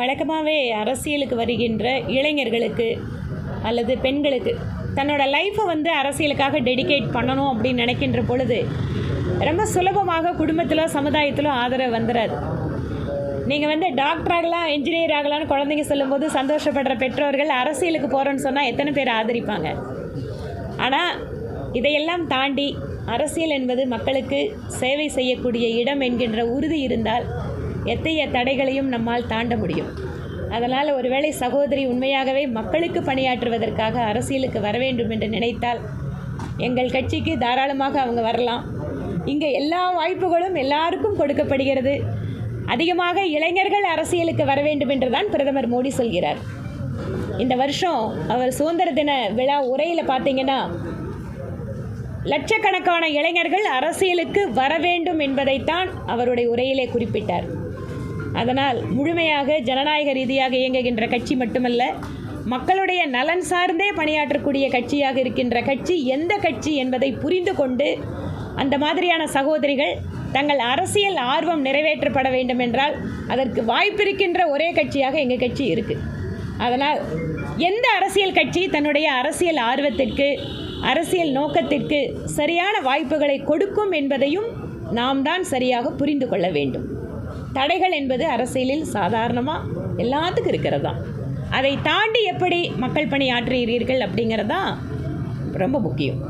வழக்கமாகவே அரசியலுக்கு வருகின்ற இளைஞர்களுக்கு அல்லது பெண்களுக்கு தன்னோட லைஃப்பை அரசியலுக்காக டெடிகேட் பண்ணணும் அப்படின்னு நினைக்கின்ற பொழுது ரொம்ப சுலபமாக குடும்பத்திலோ சமுதாயத்திலோ ஆதரவு வந்துடாது. நீங்கள் டாக்டர் ஆகலாம், என்ஜினியர் ஆகலான்னு குழந்தைங்க சொல்லும்போது சந்தோஷப்படுற பெற்றோர்கள் அரசியலுக்கு போகிறோன்னு சொன்னால் எத்தனை பேர் ஆதரிப்பாங்க? ஆனால் இதையெல்லாம் தாண்டி அரசியல் என்பது மக்களுக்கு சேவை செய்யக்கூடிய இடம் என்கின்ற உறுதி இருந்தால் எத்தகைய தடைகளையும் நம்மால் தாண்ட முடியும். அதனால் ஒருவேளை சகோதரி உண்மையாகவே மக்களுக்கு பணியாற்றுவதற்காக அரசியலுக்கு வர வேண்டும் என்று நினைத்தால் எங்கள் கட்சிக்கு தாராளமாக அவங்க வரலாம். இங்கே எல்லா வாய்ப்புகளும் எல்லாருக்கும் கொடுக்கப்படுகிறது. அதிகமாக இளைஞர்கள் அரசியலுக்கு வர வேண்டும் என்று தான் பிரதமர் மோடி சொல்கிறார். இந்த வருஷம் அவர் சுதந்திர தின விழா உரையில் பார்த்தீங்கன்னா லட்சக்கணக்கான இளைஞர்கள் அரசியலுக்கு வர வேண்டும் என்பதைத்தான் அவருடைய உரையிலே குறிப்பிட்டார். அதனால் முழுமையாக ஜனநாயக ரீதியாக இயங்குகின்ற கட்சி மட்டுமல்ல, மக்களுடைய நலன் சார்ந்தே பணியாற்றக்கூடிய கட்சியாக இருக்கின்ற கட்சி எந்த கட்சி என்பதை புரிந்து கொண்டு அந்த மாதிரியான சகோதரிகள் தங்கள் அரசியல் ஆர்வம் நிறைவேற்றப்பட வேண்டும் என்றால் அதற்கு வாய்ப்பிருக்கின்ற ஒரே கட்சியாக எங்கள் கட்சி இருக்குது. அதனால் எந்த அரசியல் கட்சி தன்னுடைய அரசியல் ஆர்வத்திற்கு அரசியல் நோக்கத்திற்கு சரியான வாய்ப்புகளை கொடுக்கும் என்பதையும் நாம் தான் சரியாக புரிந்து கொள்ள வேண்டும். தடைகள் என்பது அரசியலில் சாதாரணமாக எல்லாத்துக்கும் இருக்கிறது தான். அதை தாண்டி எப்படி மக்கள் பணி ஆற்றுகிறீர்கள் அப்படிங்கிறது தான் ரொம்ப முக்கியம்.